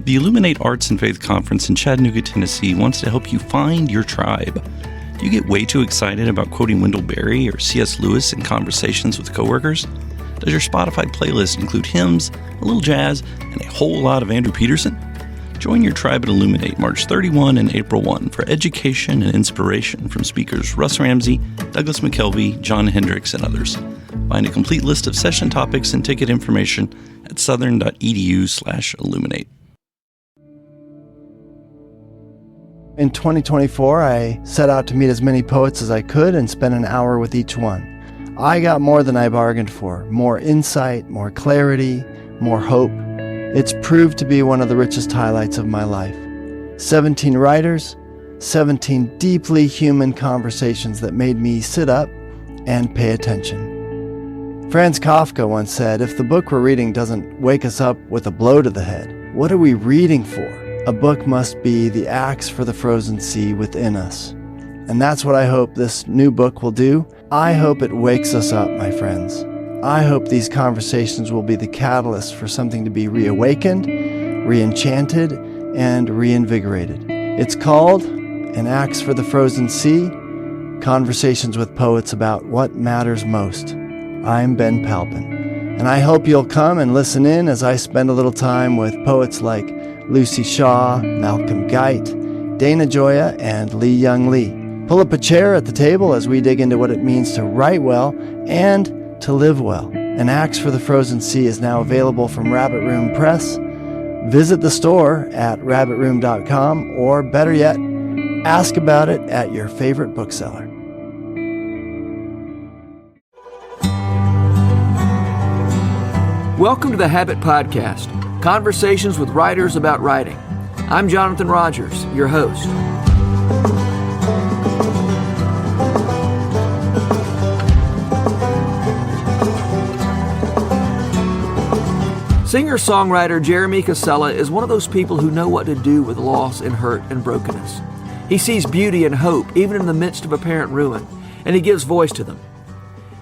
The Illuminate Arts and Faith Conference in Chattanooga, Tennessee wants to help you find your tribe. Do you get way too excited about quoting Wendell Berry or C.S. Lewis in conversations with coworkers? Does your Spotify playlist include hymns, a little jazz, and a whole lot of Andrew Peterson? Join your tribe at Illuminate March 31 and April 1 for education and inspiration from speakers Russ Ramsey, Douglas McKelvey, John Hendricks, and others. Find a complete list of session topics and ticket information at southern.edu/illuminate. In 2024, I set out to meet as many poets as I could and spend an hour with each one. I got more than I bargained for, more insight, more clarity, more hope. It's proved to be one of the richest highlights of my life. 17 writers, 17 deeply human conversations that made me sit up and pay attention. Franz Kafka once said, if the book we're reading doesn't wake us up with a blow to the head, what are we reading for? A book must be the axe for the frozen sea within us. And that's what I hope this new book will do. I hope it wakes us up, my friends. I hope these conversations will be the catalyst for something to be reawakened, re-enchanted, and reinvigorated. It's called An Axe for the Frozen Sea, Conversations with Poets About What Matters Most. I'm Ben Palpin, and I hope you'll come and listen in as I spend a little time with poets like Lucy Shaw, Malcolm Guite, Dana Gioia, and Lee Young Lee. Pull up a chair at the table as we dig into what it means to write well and to live well. An Axe for the Frozen Sea is now available from Rabbit Room Press. Visit the store at rabbitroom.com, or better yet, ask about it at your favorite bookseller. Welcome to the Habit Podcast, conversations with writers about writing. I'm Jonathan Rogers, your host. Singer-songwriter Jeremy Casella is one of those people who know what to do with loss and hurt and brokenness. He sees beauty and hope even in the midst of apparent ruin, and he gives voice to them.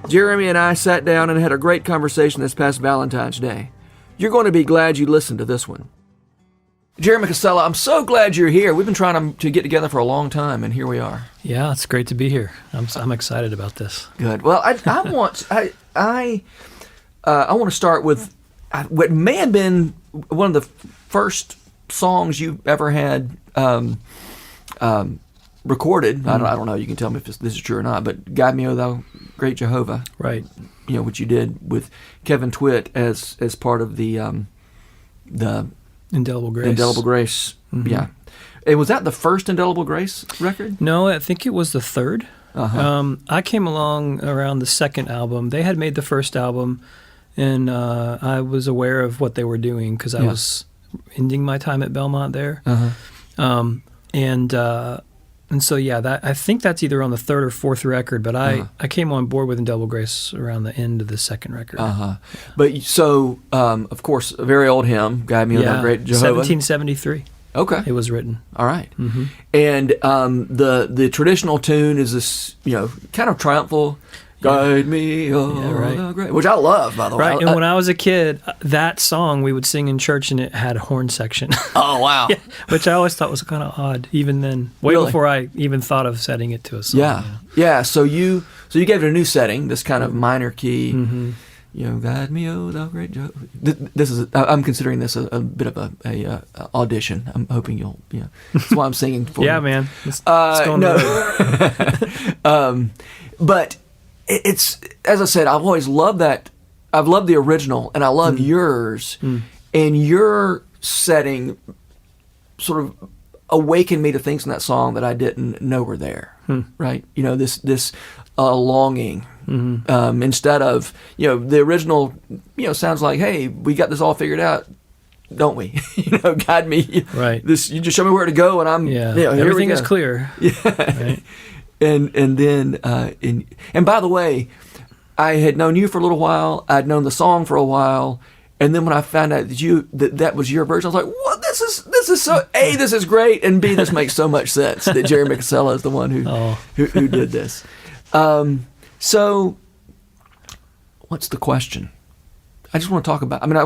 Jeremy and I sat down and had a great conversation this past Valentine's Day. You're going to be glad you listened to this one. Jeremy Casella, I'm so glad you're here. We've been trying to get together for a long time, and here we are. Yeah, it's great to be here. I'm excited about this. Good. Well, I want to start with what may have been one of the first songs you ever had recorded. I don't know. You can tell me if this is true or not. But "Guide Me, O Thou Great Jehovah," right? You know what you did with Kevin Twitt as part of the Indelible Grace. Indelible Grace. Mm-hmm. Yeah. And was that the first Indelible Grace record? No, I think it was the third. Uh-huh. I came along around the second album. They had made the first album, and I was aware of what they were doing because I was ending my time at Belmont there. Uh-huh. And so, I think that's either on the third or fourth record, but I came on board with Indelible Grace around the end of the second record. Uh-huh. But so, of course, a very old hymn, "Guide Me, O Thou Great Jehovah." 1773. Okay. It was written. All right. Mm-hmm. And the traditional tune is this, kind of triumphal, "Guide me, oh, great," which I love, by the way. Right, and when I was a kid, that song we would sing in church, and it had a horn section. Oh, wow. Yeah, which I always thought was kind of odd, even then, way before I even thought of setting it to a song. Yeah. So you gave it a new setting, this kind of minor key, "Guide me, oh, thou great Jehovah." I'm considering this a bit of a audition. I'm hoping you'll, that's why I'm singing for you. Yeah, man. It's going no. But it's, as I said, I've always loved that. I've loved the original, and I love yours. And your setting sort of awakened me to things in that song that I didn't know were there. Right? This longing. Instead of, the original, sounds like, hey, we got this all figured out, don't we? Guide me. Right. You just show me where to go, and I'm. Everything is clear. Yeah. Right. And then and by the way, I had known you for a little while. I'd known the song for a while, and then when I found out that was your version, I was like, "What? This is so A, this is great, and B, this makes so much sense that Jeremy Casella is the one who did this." So, what's the question? I just want to talk about. I mean,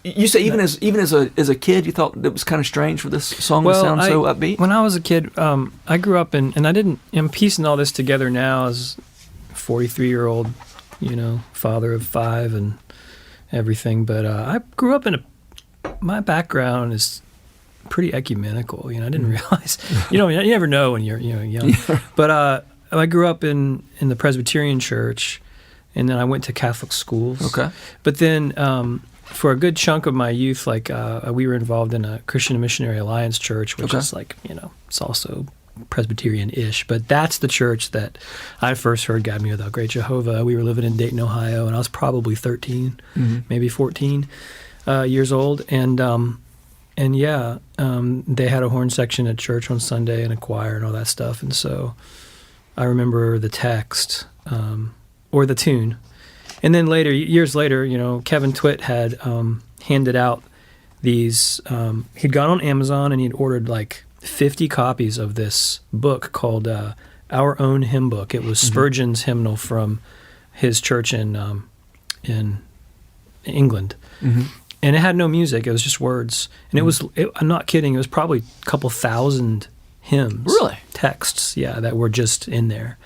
You say even as a kid, you thought it was kind of strange for this song to sound so upbeat? When I was a kid, I grew up and I'm piecing all this together now as a 43-year-old, father of 5 and everything. But I grew up my background is pretty ecumenical. I didn't realize, you never know when you're young. But I grew up in the Presbyterian church, and then I went to Catholic schools. Okay. But then for a good chunk of my youth, we were involved in a Christian Missionary Alliance church, which is it's also Presbyterian-ish. But that's the church that I first heard God Me Without Great Jehovah. We were living in Dayton, Ohio, and I was probably 13, maybe 14 years old. And they had a horn section at church on Sunday and a choir and all that stuff. And so I remember the text or the tune. And then years later, Kevin Twitt had handed out these. He'd gone on Amazon and he'd ordered 50 copies of this book called Our Own Hymn Book. It was Spurgeon's hymnal from his church in England. Mm-hmm. And it had no music. It was just words. And I'm not kidding, it was probably a couple thousand hymns. Really? Texts, that were just in there.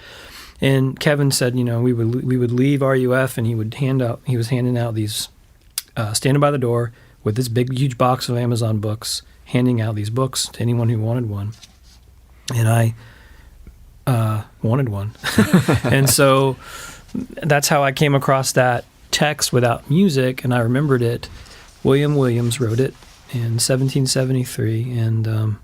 And Kevin said, we would leave RUF, and he was handing out these, standing by the door with this big, huge box of Amazon books, handing out these books to anyone who wanted one. And I wanted one. And so that's how I came across that text without music, and I remembered it. William Williams wrote it in 1773, and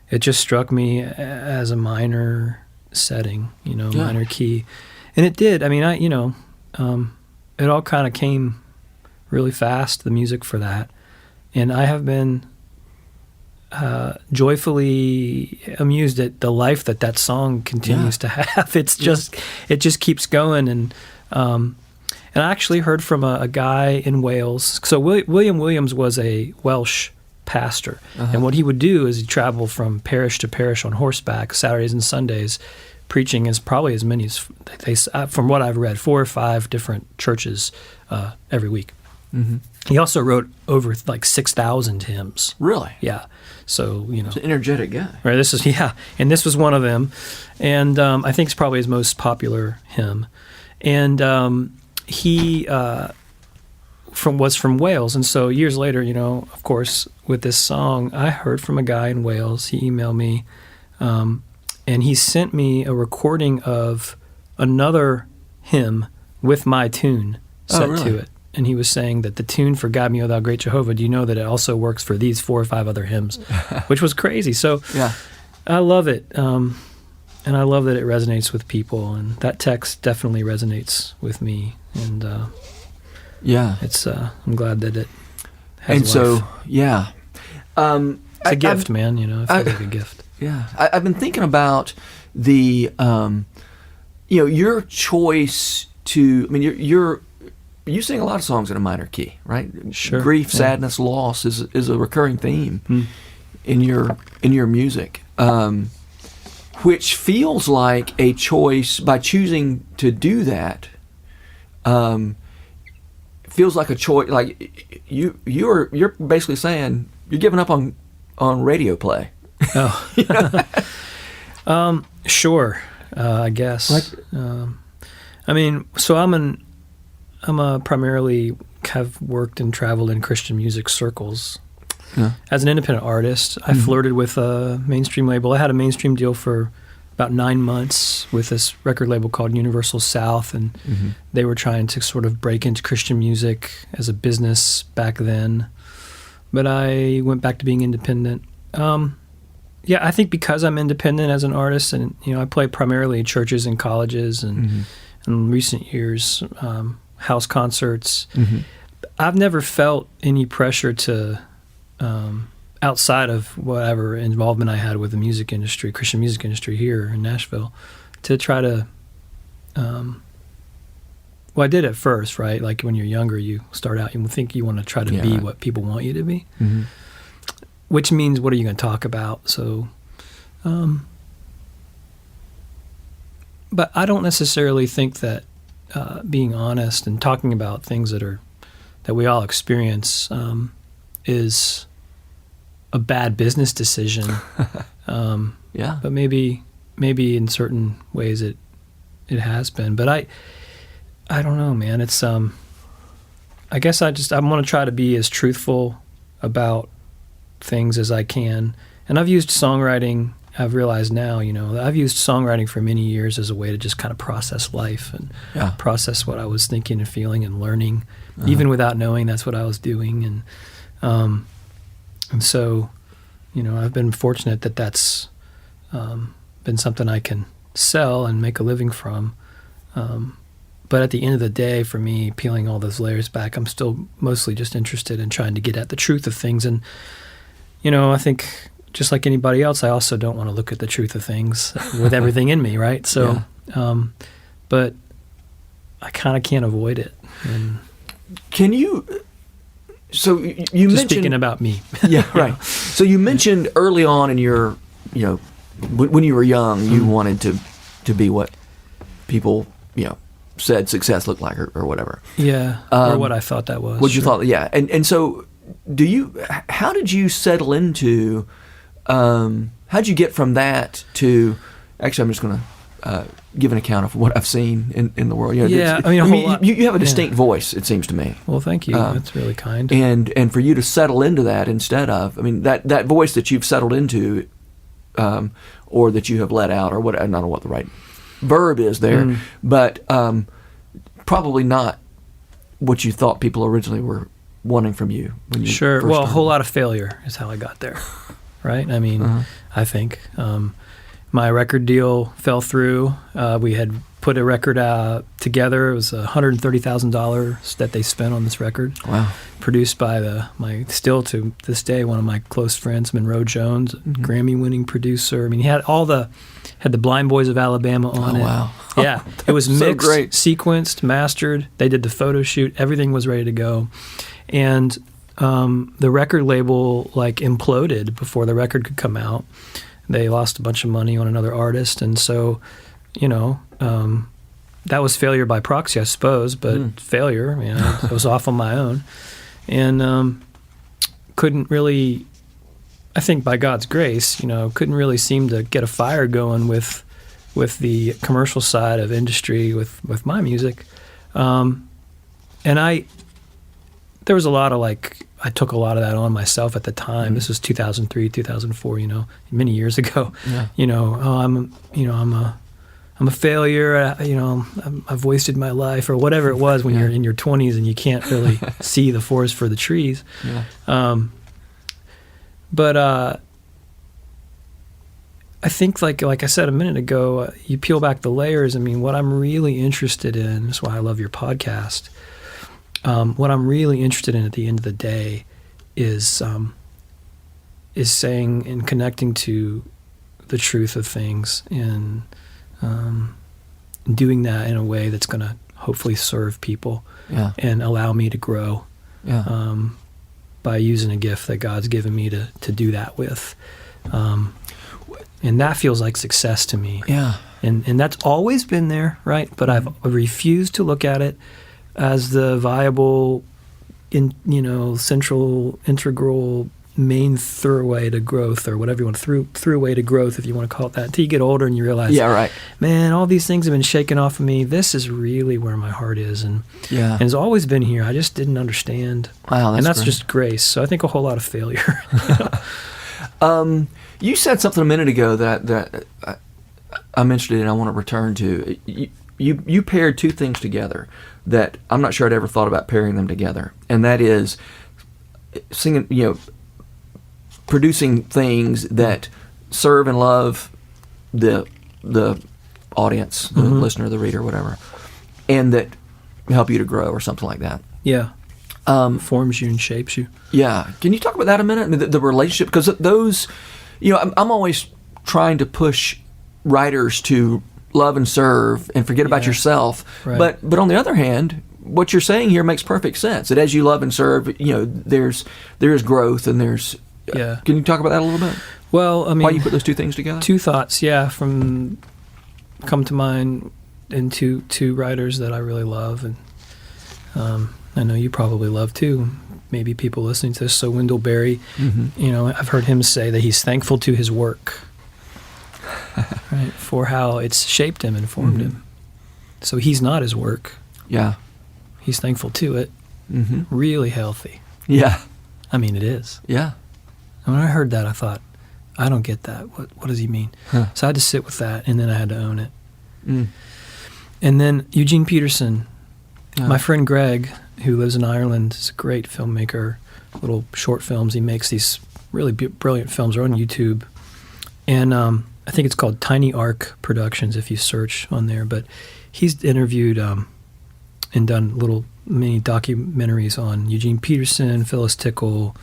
it just struck me as a minor setting, minor key. And it did. I mean, it all kind of came really fast, the music for that. And I have been joyfully amused at the life that song continues to have. It just keeps going. And I actually heard from a guy in Wales. So William Williams was a Welsh pastor. And what he would do is he'd travel from parish to parish on horseback Saturdays and Sundays, preaching as probably as many as, from what I've read, 4 or 5 different churches every week. Mm-hmm. He also wrote over 6,000 hymns. Really? Yeah. So, He's an energetic guy. Right. And this was one of them. And I think it's probably his most popular hymn. And he was from Wales. And so years later, of course, with this song, I heard from a guy in Wales. He emailed me, and he sent me a recording of another hymn with my tune set to it. And he was saying that the tune for God Me Without Great Jehovah, do you know that it also works for these 4 or 5 other hymns? Which was crazy. So I love it. And I love that it resonates with people. And that text definitely resonates with me. And it's I'm glad that it has life. It's a gift, man. I feel like a gift. Yeah, I've been thinking about the your choice to. I mean, you sing a lot of songs in a minor key, right? Sure. Grief, sadness, loss is a recurring theme in your music, which feels like a choice. By choosing to do that, feels like a choice. Like you're basically saying you're giving up on radio play. Oh, sure. I guess. I mean, so I'm a primarily have worked and traveled in Christian music circles. Yeah. As an independent artist, I flirted with a mainstream label. I had a mainstream deal for about 9 months with this record label called Universal South, and they were trying to sort of break into Christian music as a business back then. But I went back to being independent. I think because I'm independent as an artist, and I play primarily in churches and colleges, and in recent years, house concerts. I've never felt any pressure to, outside of whatever involvement I had with the music industry, Christian music industry here in Nashville, to try to. Well, I did at first, right? Like when you're younger, you start out, you think you want to try to be what people want you to be. Which means, what are you going to talk about? So, but I don't necessarily think that being honest and talking about things that we all experience is a bad business decision. Yeah. But maybe in certain ways it has been. But I don't know, man. It's I guess I want to try to be as truthful about things as I can. And I've used songwriting, I've realized now, I've used songwriting for many years as a way to just kind of process life and process what I was thinking and feeling and learning, even without knowing that's what I was doing. And so, I've been fortunate that that's been something I can sell and make a living from. But at the end of the day, for me, peeling all those layers back, I'm still mostly just interested in trying to get at the truth of things. And, I think just like anybody else, I also don't want to look at the truth of things with everything in me, right? So, but I kind of can't avoid it. And can you... So you just mentioned... speaking about me. Yeah, right. So you mentioned early on in your, when you were young, you wanted to be what people, said success looked like or whatever. Yeah, or what I thought that was. What you thought, yeah. And so how did you settle into, how'd you get from that to, actually I'm just going to give an account of what I've seen in the world. Yeah, a whole lot. You have a distinct voice, it seems to me. Well, thank you. That's really kind. And for you to settle into that instead of, that voice that you've settled into, or that you have let out, or what, I don't know what the right verb is there, but probably not what you thought people originally were wanting from you when you Sure. first Well, a started. whole lot of failure is how I got there, right? I think my record deal fell through. We had put a record together. It was $130,000 that they spent on this record. Wow. Produced by still to this day, one of my close friends, Monroe Jones, Grammy-winning producer. He had had the Blind Boys of Alabama on it. Wow. Yeah. It was so mixed, great. sequenced, mastered. They did the photo shoot. Everything was ready to go. And the record label imploded before the record could come out. They lost a bunch of money on another artist. And so, that was failure by proxy, I suppose, but failure. I was off on my own. And couldn't really, I think by God's grace, couldn't really seem to get a fire going with the commercial side of industry with my music. And there was a lot of I took a lot of that on myself at the time. This was 2003, 2004, many years ago. Yeah. I'm a failure. I've wasted my life, or whatever it was when you're in your 20s and you can't really see the forest for the trees. Yeah. But I think, like I said a minute ago, you peel back the layers. What I'm really interested in, that's why I love your podcast. What I'm really interested in at the end of the day is saying and connecting to the truth of things, and doing that in a way that's going to hopefully serve people and allow me to grow by using a gift that God's given me to do that with. And that feels like success to me. Yeah. And that's always been there, right? But I've refused to look at it as the viable, central, integral, main throughway to growth, or whatever you want, throughway to growth, if you want to call it that, until you get older and you realize, man, all these things have been shaken off of me. This is really where my heart is, and it's always been here. I just didn't understand. Wow, and that's great. Just grace. So I think a whole lot of failure. You said something a minute ago that I'm interested in. I want to return to. You paired two things together that I'm not sure I'd ever thought about pairing them together, and that is singing, producing things that serve and love the audience, the listener, the reader, whatever, and that help you to grow or something like that. Yeah. Forms you and shapes you. Yeah. Can you talk about that a minute? The relationship, because those, I'm always trying to push writers to love and serve and forget about yourself. Right. But on the other hand, what you're saying here makes perfect sense. That as you love and serve, there's growth and there's. Can you talk about that a little bit? Well, why you put those two things together? Two thoughts, come to mind in two writers that I really love, and I know you probably love too. Maybe people listening to this. So Wendell Berry, I've heard him say that he's thankful to his work, right, for how it's shaped him and formed him. So he's not his work. Yeah. He's thankful to it. Really healthy. Yeah. I mean, it is. Yeah. And when I heard that, I thought, I don't get that. What does he mean? Huh. So I had to sit with that, and then I had to own it. And then Eugene Peterson, my friend Greg, who lives in Ireland, is a great filmmaker, little short films. He makes these really brilliant films. They're on YouTube. And I think it's called Tiny Arc Productions if you search on there. But he's interviewed and done little mini documentaries on Eugene Peterson, Phyllis Tickle,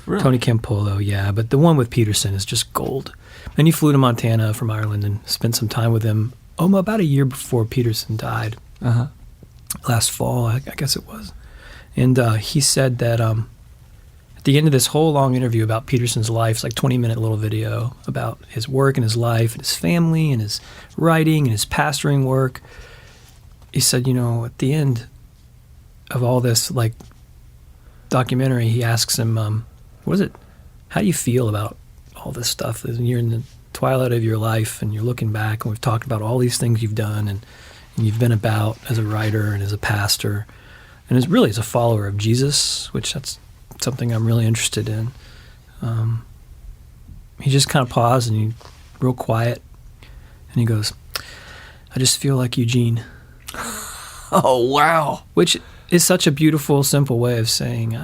Really? Tony Campolo, yeah. But the one with Peterson is just gold. And he flew to Montana from Ireland and spent some time with him about a year before Peterson died. Last fall, I guess it was. And he said that at the end of this whole long interview about Peterson's life, it's like 20-minute little video about his work and his life and his family and his writing and his pastoring work. He said, at the end of all this like documentary, he asks him, how do you feel about all this stuff? You're in the twilight of your life and you're looking back, and we've talked about all these things you've done and you've been about as a writer and as a pastor and as a follower of Jesus, which that's something I'm really interested in. He just kind of paused and real quiet, and he goes, I just feel like Eugene. Oh, wow. Which is such a beautiful, simple way of saying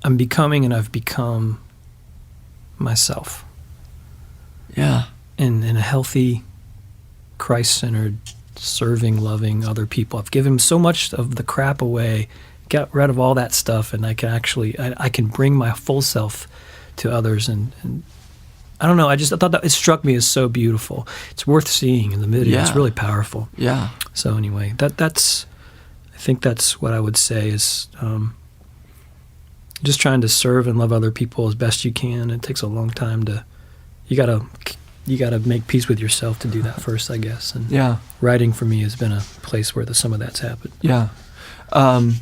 I'm becoming and I've become myself. Yeah. In a healthy, Christ-centered, serving, loving other people. I've given so much of the crap away, got rid of all that stuff, and I can bring my full self to others. And I don't know, I thought that it struck me as so beautiful. It's worth seeing in the video. Yeah. It's really powerful. Yeah. So anyway, I think that's what I would say is just trying to serve and love other people as best you can. It takes a long time you gotta make peace with yourself to do that first, I guess. And writing for me has been a place where some of that's happened. Yeah. Well,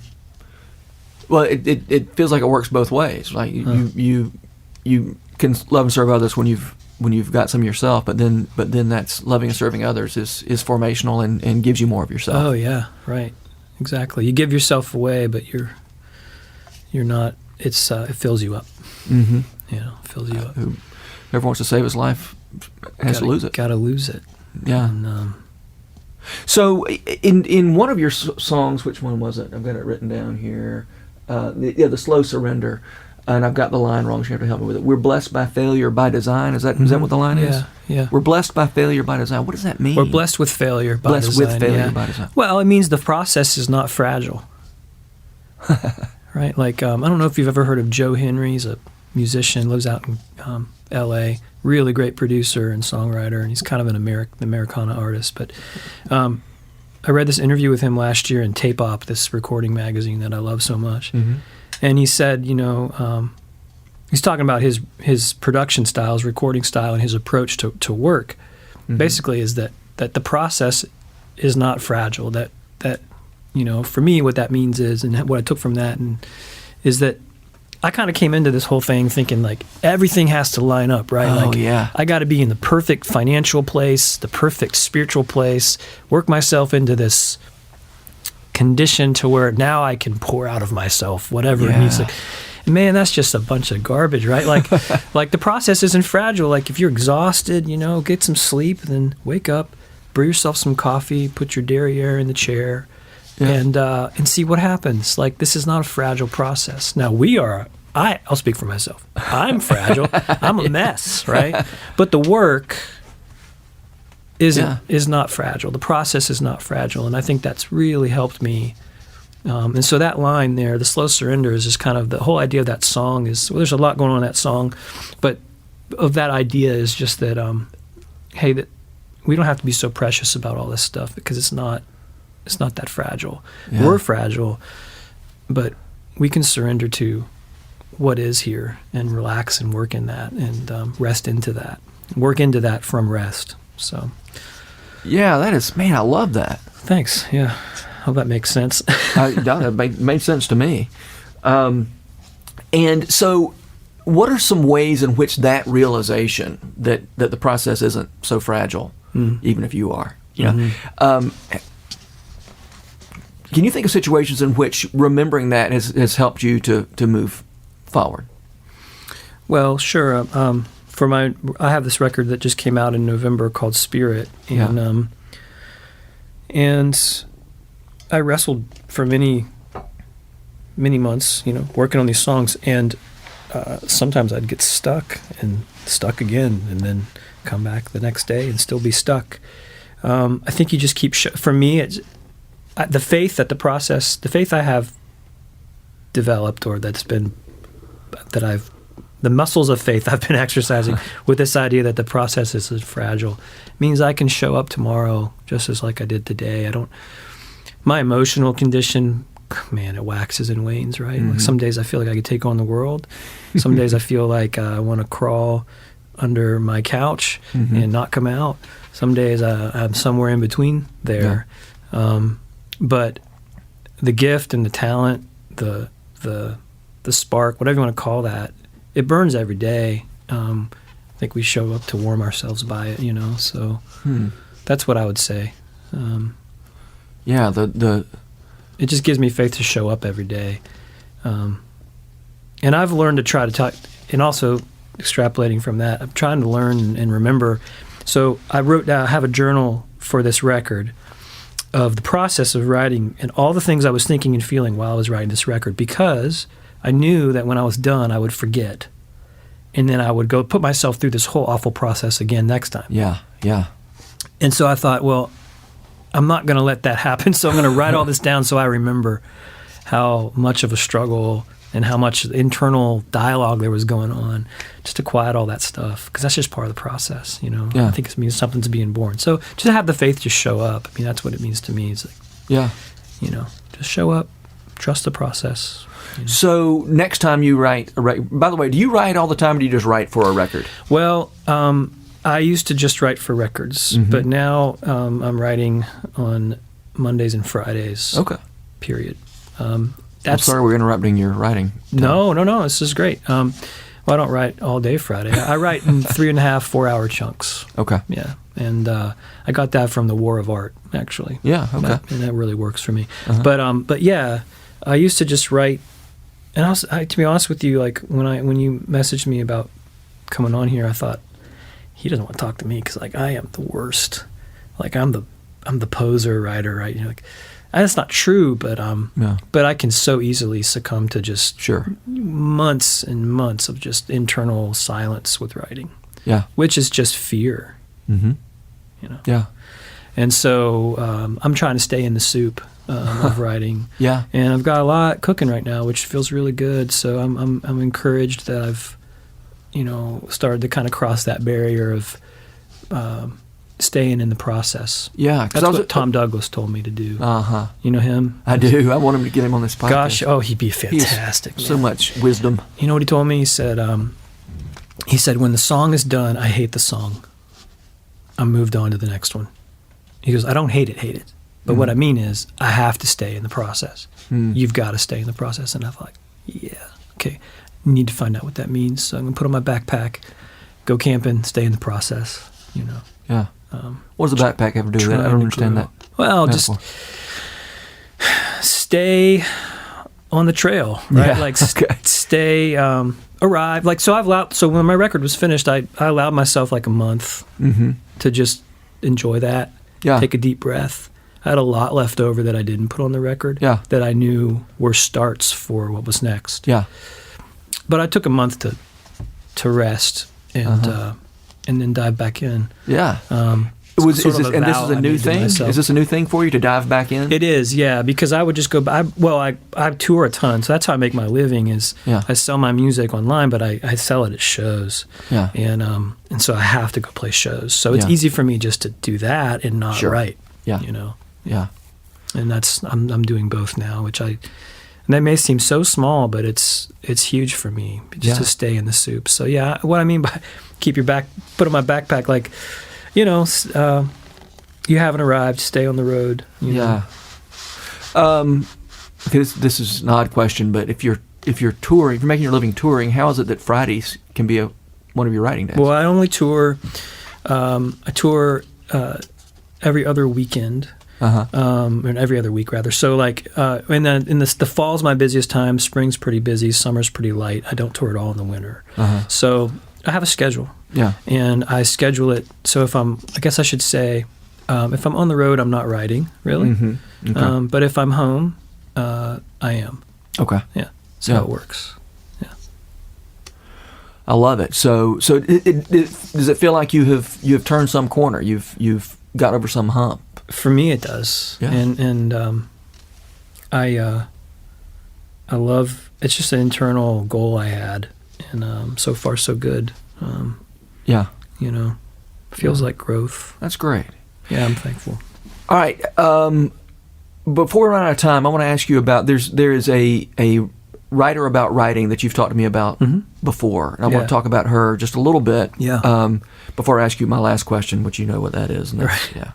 it feels like it works both ways. Like you can love and serve others when you've got some yourself, but then that's loving and serving others is formational and gives you more of yourself. Oh yeah, right, exactly. You give yourself away, but you're not. It fills you up. It fills you up. Whoever wants to save his life has to lose it. Got to lose it. Yeah. And, so in one of your songs, which one was it? I've got it written down here. The Slow Surrender. And I've got the line wrong, so you have to help me with it. We're blessed by failure by design. Is that what the line is? Yeah. We're blessed by failure by design. What does that mean? We're blessed with failure by design. Blessed with failure by design. Well, it means the process is not fragile. Right? Like, I don't know if you've ever heard of Joe Henry. He's a musician, lives out in L.A., really great producer and songwriter, and he's kind of an Americana artist. But I read this interview with him last year in Tape Op, this recording magazine that I love so much. And he said, he's talking about his production style, his recording style, and his approach to work. Basically, is that the process is not fragile. That for me, what that means is, and what I took from that, is that I kind of came into this whole thing thinking like everything has to line up, right? Oh, like, yeah. I got to be in the perfect financial place, the perfect spiritual place, work myself into this condition to where now I can pour out of myself whatever it needs to. Man, that's just a bunch of garbage, right? Like, like the process isn't fragile. Like if you're exhausted, get some sleep, then wake up, brew yourself some coffee, put your derriere in the chair, and see what happens. Like this is not a fragile process. Now I'll speak for myself. I'm fragile. I'm a mess, right? But the work is not fragile. The process is not fragile, and I think that's really helped me. And so that line there, the slow surrender, is just kind of the whole idea of that song. There's a lot going on in that song, but of that idea is just that, that we don't have to be so precious about all this stuff because it's not that fragile. Yeah. We're fragile, but we can surrender to what is here and relax and work in that and rest into that. Work into that from rest. So, yeah, that is, man, I love that. Thanks. Yeah, hope that makes sense. That made sense to me. And so, what are some ways in which that realization that the process isn't so fragile, even if you are, can you think of situations in which remembering that has helped you to move forward? Well, sure. I have this record that just came out in November called Spirit, and I wrestled for many months, working on these songs, and sometimes I'd get stuck again, and then come back the next day and still be stuck. I think you just keep. For me, it's the faith I have developed, or the muscles of faith I've been exercising with this idea that the process is fragile, means I can show up tomorrow just as like I did today. My emotional condition, man, it waxes and wanes, right? Like some days I feel like I could take on the world. Some days I feel like I want to crawl under my couch and not come out. Some days I'm somewhere in between there. Yeah. But the gift and the talent, the spark, whatever you want to call that, it burns every day. I think we show up to warm ourselves by it, So that's what I would say. It just gives me faith to show up every day. And I've learned to try to talk, and also extrapolating from that, I'm trying to learn and remember. So I wrote down, I have a journal for this record of the process of writing and all the things I was thinking and feeling while I was writing this record, because I knew that when I was done, I would forget. And then I would go put myself through this whole awful process again next time. Yeah. And so I thought, well, I'm not going to let that happen, so I'm going to write all this down so I remember how much of a struggle and how much internal dialogue there was going on, just to quiet all that stuff, because that's just part of the process, Yeah. I think it means something's being born. So just to have the faith to show up, that's what it means to me. It's like, just show up, trust the process. So next time you write a record, by the way, do you write all the time, or do you just write for a record? Well, I used to just write for records, but now I'm writing on Mondays and Fridays. Okay. Period. I'm sorry we're interrupting your writing. No. This is great. I don't write all day Friday. I write in 3.5, 4-hour chunks. Okay. Yeah. And I got that from the War of Art, actually. Yeah, okay. And that really works for me. But yeah, I used to just write. And to be honest with you, like when you messaged me about coming on here, I thought, he doesn't want to talk to me because like I am the worst. Like I'm the poser writer, right? That's not true, but I can so easily succumb to just months and months of just internal silence with writing. Yeah, which is just fear. Yeah, and so I'm trying to stay in the soup of writing. Yeah, and I've got a lot cooking right now, which feels really good. So I'm encouraged that I've started to kind of cross that barrier of staying in the process. Yeah, that's what Tom Douglas told me to do. You know him? I do. I want him to get him on this podcast. Gosh, he'd be fantastic. So much wisdom. You know what he told me? He said, when the song is done, I hate the song. I'm moved on to the next one. He goes, I don't hate it. But what I mean is, I have to stay in the process. You've got to stay in the process. And I thought, yeah, okay. Need to find out what that means. So I'm going to put on my backpack, go camping, stay in the process, Yeah. What does the backpack ever do? I don't understand that. Well, just stay on the trail, right? Yeah. Like stay, arrive. So when my record was finished, I allowed myself like a month to just enjoy that. Yeah. Take a deep breath. I had a lot left over that I didn't put on the record. Yeah. That I knew were starts for what was next. Yeah. But I took a month to rest and then dive back in. Yeah. This is a new thing? Is this a new thing for you to dive back in? It is, yeah, because I would just go. I tour a ton, so that's how I make my living. I sell my music online, but I sell it at shows. Yeah. And so I have to go play shows. So it's easy for me just to do that and not write. Yeah. Yeah. And I'm doing both now, and that may seem so small, but it's huge for me just to stay in the soup. So yeah, what I mean by put on my backpack, like, you haven't arrived, stay on the road. You know? This is an odd question, but if you're touring, if you're making your living touring, how is it that Fridays can be one of your writing days? Well, I only tour. I tour every other weekend. And every other week rather. So and then the fall's my busiest time. Spring's pretty busy. Summer's pretty light. I don't tour at all in the winter. So I have a schedule. Yeah. And I schedule it. So I guess I should say, if I'm on the road, I'm not writing really. Mm-hmm. Okay. But if I'm home, I am. Okay. Yeah. That's how it works. Yeah. I love it. So does it feel like you have turned some corner? You've got over some hump? For me, it does. Yeah. And I love. It's just an internal goal I had, and so far so good. Yeah. Feels like growth. That's great. Yeah, I'm thankful. All right. Before we run out of time, I want to ask you about there is a writer about writing that you've talked to me about before, and I want to talk about her just a little bit. Yeah. Before I ask you my last question, which you know what that is. And right. Yeah.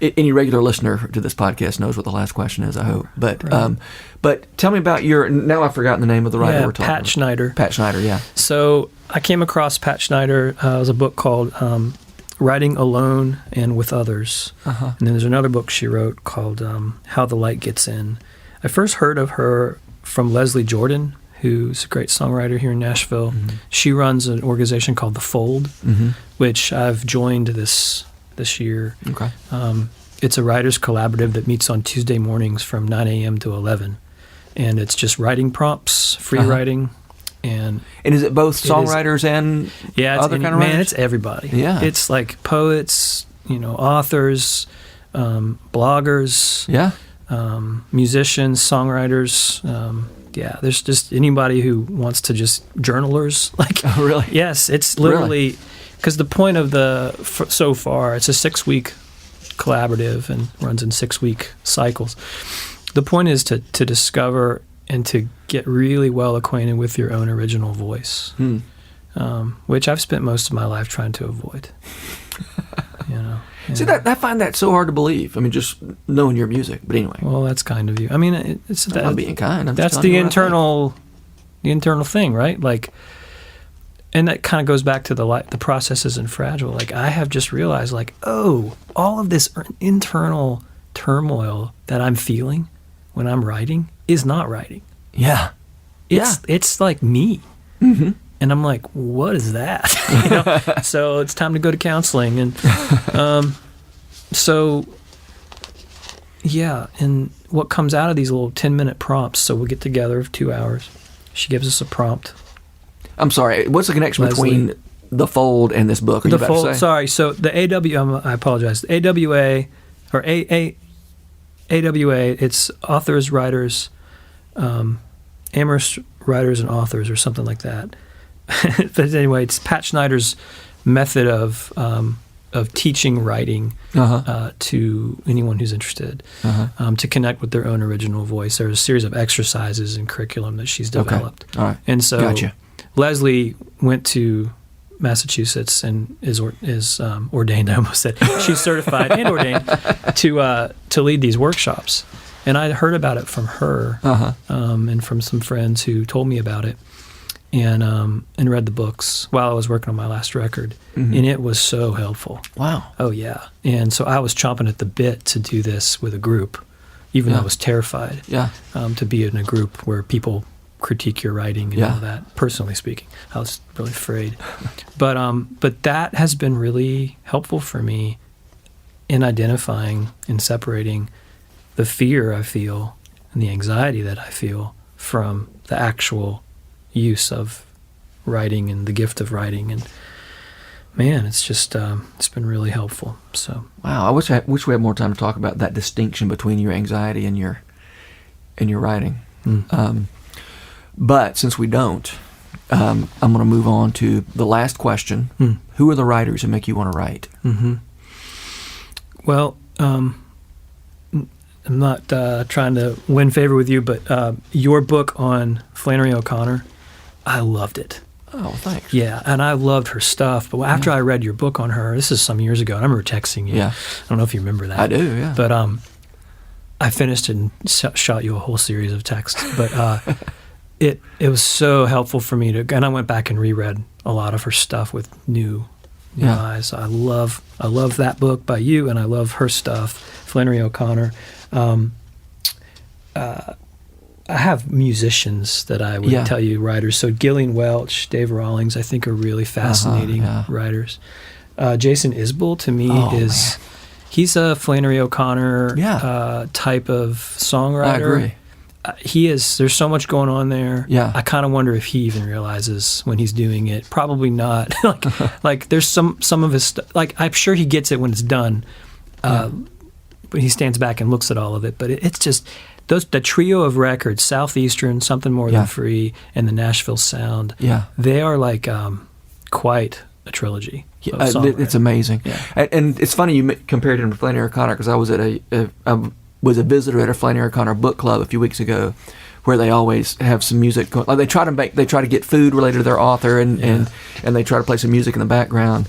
Any regular listener to this podcast knows what the last question is, I hope. But right. But tell me about now I've forgotten the name of the writer we're talking about. Pat Schneider. Pat Schneider, yeah. So I came across Pat Schneider. It was a book called Writing Alone and with Others. And then there's another book she wrote called How the Light Gets In. I first heard of her from Leslie Jordan, who's a great songwriter here in Nashville. Mm-hmm. She runs an organization called The Fold, which I've joined this year. Okay. It's a writers collaborative that meets on Tuesday mornings from 9 a.m. to 11. And it's just writing prompts, free writing. And is it both songwriters and other kind of writers? Man, it's everybody. Yeah. It's like poets, authors, bloggers, musicians, songwriters. There's just anybody who wants to just journalers. Oh, really? Yes, it's literally because the point of so far it's a 6-week collaborative and runs in 6-week cycles. The point is to discover and to get really well acquainted with your own original voice, which I've spent most of my life trying to avoid. See, I find that so hard to believe. I mean, just knowing your music. But anyway. Well, that's kind of you. I mean, it's that. I'm being kind. That's the internal thing, right? And that kind of goes back to the process isn't fragile. I have just realized, all of this internal turmoil that I'm feeling when I'm writing is not writing. Yeah. It's like me. Mm-hmm. And I'm like, what is that? So it's time to go to counseling. And and what comes out of these little 10-minute prompts, so we'll get together for 2 hours. She gives us a prompt. I'm sorry, what's the connection between The Fold and this book? Are you about to say? Sorry, so the I apologize. The AWA, or AWA, it's authors, writers, amorous writers and authors or something like that. But anyway, it's Pat Schneider's method of teaching writing to anyone who's interested to connect with their own original voice. There's a series of exercises and curriculum that she's developed. Okay. All right. And so Gotcha. Leslie went to Massachusetts and is ordained. I almost said she's certified and ordained to lead these workshops. And I heard about it from her and from some friends who told me about it, and read the books while I was working on my last record, and it was so helpful. Wow. Oh yeah. And so I was chomping at the bit to do this with a group, even though I was terrified. Yeah. To be in a group where people critique your writing and all that. Personally speaking, I was really afraid, but that has been really helpful for me in identifying and separating the fear I feel and the anxiety that I feel from the actual use of writing and the gift of writing. And man, it's just it's been really helpful. So wow, I wish we had more time to talk about that distinction between your anxiety and your writing. But since we don't, I'm going to move on to the last question. Who are the writers who make you want to write? Well, I'm not trying to win favor with you, but your book on Flannery O'Connor, I loved it. Oh, thanks. Yeah, and I loved her stuff. But after I read your book on her, this is some years ago, and I remember texting you. Yeah. I don't know if you remember that. I do, yeah. But I finished it and shot you a whole series of texts, but it was so helpful for me and I went back and reread a lot of her stuff with new eyes. I love that book by you, and I love her stuff, Flannery O'Connor. I have musicians that I would tell you, writers. So Gillian Welch, Dave Rawlings, I think are really fascinating writers. Jason Isbell, to me, he's a Flannery O'Connor type of songwriter. I agree. There's so much going on there. Yeah. I kind of wonder if he even realizes when he's doing it. Probably not. like there's some of his stuff. Like, I'm sure he gets it when it's done. But he stands back and looks at all of it. But it's just the trio of records, Southeastern, Something More Than Free, and the Nashville Sound. Yeah. They are like quite a trilogy. It's amazing. Yeah. And it's funny you compared him to Flannery O'Connor, because I was at a visitor at a Flannery O'Connor book club a few weeks ago, where they always have some music going. Like they try to get food related to their author, and they try to play some music in the background.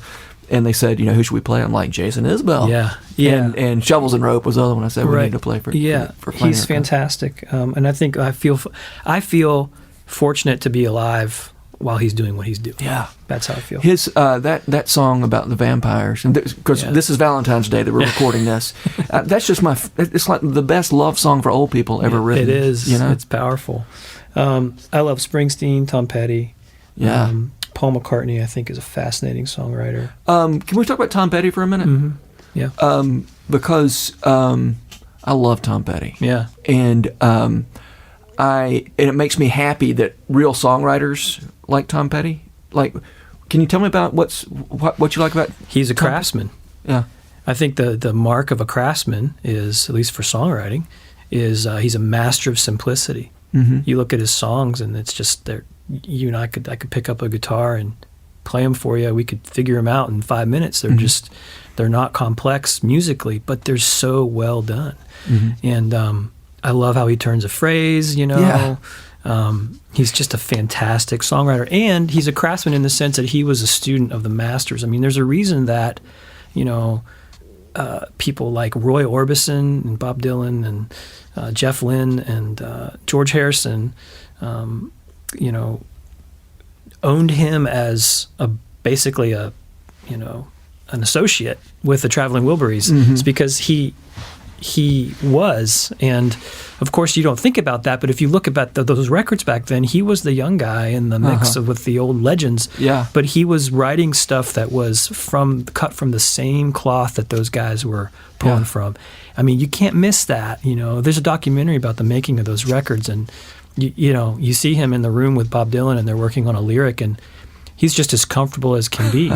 And they said, who should we play? I'm like, Jason Isbell. Yeah. And Shovels and Rope was the other one I said we need to play for. For Flannery he's fantastic. And I think I feel fortunate to be alive while he's doing what he's doing. Yeah, that's how I feel. His that song about the vampires, and because this is Valentine's Day that we're recording this, that's just it's like the best love song for old people ever written. It is. It's powerful. I love Springsteen, Tom Petty. Yeah. Paul McCartney, I think, is a fascinating songwriter. Can we talk about Tom Petty for a minute? Mm-hmm. Yeah. Because I love Tom Petty. Yeah. And it makes me happy that real songwriters like Tom Petty. Like, can you tell me about what you like about? He's a craftsman. Yeah. I think the mark of a craftsman is, at least for songwriting, is he's a master of simplicity. Mm-hmm. You look at his songs, and it's just there. You and I could pick up a guitar and play them for you. We could figure them out in 5 minutes. They're they're not complex musically, but they're so well done. Mm-hmm. And I love how he turns a phrase. He's just a fantastic songwriter, and he's a craftsman in the sense that he was a student of the masters. I mean, there's a reason that people like Roy Orbison and Bob Dylan and Jeff Lynne and George Harrison, owned him as basically an associate with the Traveling Wilburys. Mm-hmm. It's because he was, and of course you don't think about that, but if you look at those records back then, he was the young guy in the mix with the old legends. Yeah. But he was writing stuff that was cut from the same cloth that those guys were pulling from. I mean, you can't miss that. There's a documentary about the making of those records, and you see him in the room with Bob Dylan, and they're working on a lyric, and he's just as comfortable as can be.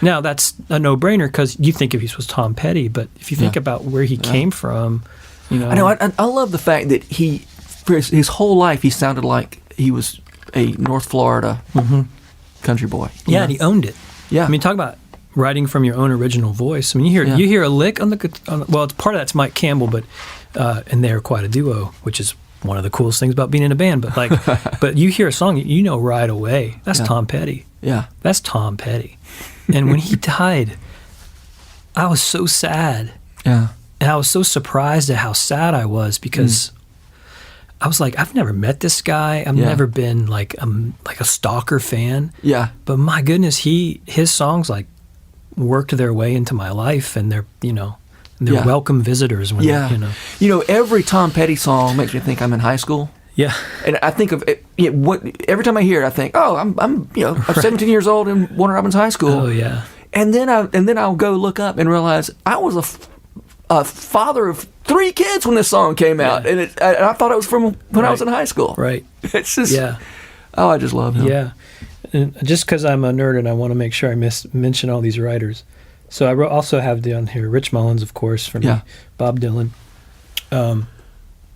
Now, that's a no-brainer because you think of he was Tom Petty, but if you think about where he came from, I know. I love the fact that for his whole life, he sounded like he was a North Florida country boy. Yeah, and he owned it. Yeah. I mean, talk about writing from your own original voice. I mean, you hear a lick on the well, it's part of that's Mike Campbell, but and they're quite a duo, which is one of the coolest things about being in a band. But but you hear a song, right away, that's Tom Petty. Yeah, that's Tom Petty. And when he died, I was so sad. Yeah, and I was so surprised at how sad I was because I was like, I've never met this guy. I've never been like a stalker fan. Yeah, but my goodness, his songs like worked their way into my life, and they're welcome visitors. When every Tom Petty song makes me think I'm in high school. Yeah, and I think of it. Every time I hear it, I think, oh, I'm 17 years old in Warner Robins High School. Oh yeah, and then I'll go look up and realize I was a father of 3 kids when this song came out, and I thought it was from when I was in high school. Right. It's just I just love him. Yeah, and just because I'm a nerd and I want to make sure I mention all these writers. So I also have down here Rich Mullins, of course, for me, Bob Dylan,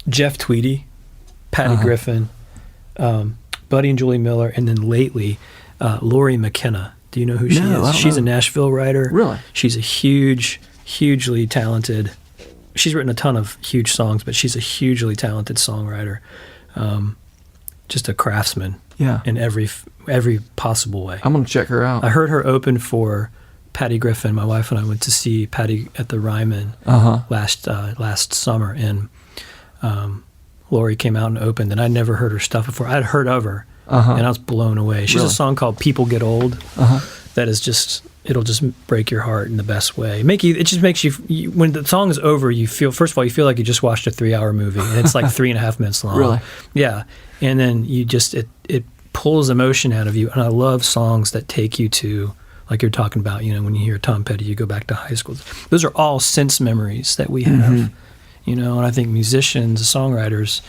Jeff Tweedy, Patty Griffin, Buddy and Julie Miller, and then lately, Lori McKenna. Do you know who she is? She's a Nashville writer. Really? She's a hugely talented. She's written a ton of huge songs, but she's a hugely talented songwriter. Just a craftsman. Yeah. In every possible way. I'm going to check her out. I heard her open for Patty Griffin. My wife and I went to see Patty at the Ryman last summer, and Lori came out and opened, and I'd never heard her stuff before. I'd heard of her, and I was blown away. She has a song called "People Get Old" that is just, it'll just break your heart in the best way. It just makes you, when the song is over, you feel, first of all, you feel like you just watched a 3-hour movie, and it's like 3.5 minutes long. Really? Yeah. And then you just, it pulls emotion out of you. And I love songs that take you to, like you're talking about, you know, when you hear Tom Petty, you go back to high school. Those are all sense memories that we have, you know, and I think musicians, songwriters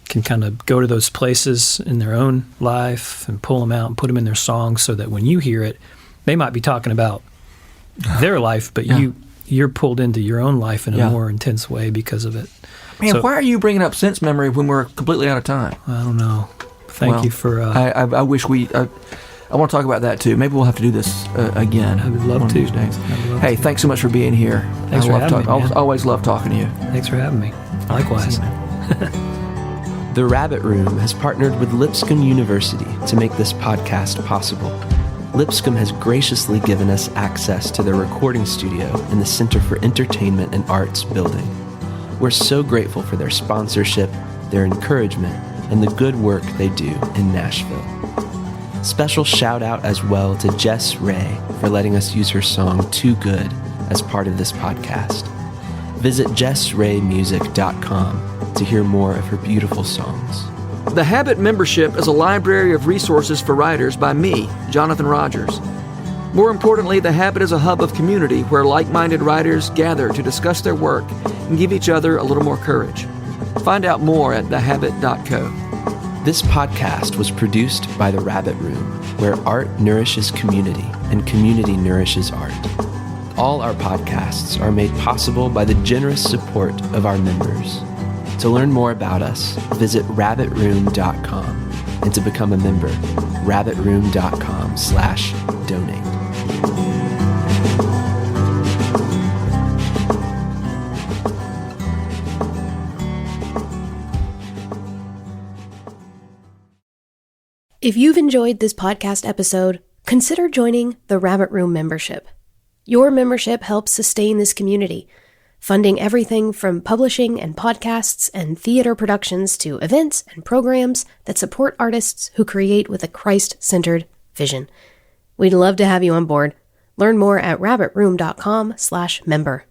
can kind of go to those places in their own life and pull them out and put them in their songs so that when you hear it, they might be talking about their life, but you're pulled into your own life in a more intense way because of it. Man, why are you bringing up sense memory when we're completely out of time? I don't know. Thank you for... I wish we... I want to talk about that too. Maybe we'll have to do this again. I would love one to. Of these days. Hey, thanks so much for being here. Thanks for having me, man. I always love talking to you. Thanks for having me. Likewise. The Rabbit Room has partnered with Lipscomb University to make this podcast possible. Lipscomb has graciously given us access to their recording studio in the Center for Entertainment and Arts building. We're so grateful for their sponsorship, their encouragement, and the good work they do in Nashville. Special shout out as well to Jess Ray for letting us use her song Too Good as part of this podcast. Visit jessraymusic.com to hear more of her beautiful songs. The Habit membership is a library of resources for writers by me, Jonathan Rogers. More importantly, The Habit is a hub of community where like-minded writers gather to discuss their work and give each other a little more courage. Find out more at thehabit.co. This podcast was produced by The Rabbit Room, where art nourishes community and community nourishes art. All our podcasts are made possible by the generous support of our members. To learn more about us, visit rabbitroom.com, and to become a member, rabbitroom.com/donate. If you've enjoyed this podcast episode, consider joining the Rabbit Room membership. Your membership helps sustain this community, funding everything from publishing and podcasts and theater productions to events and programs that support artists who create with a Christ-centered vision. We'd love to have you on board. Learn more at rabbitroom.com/member.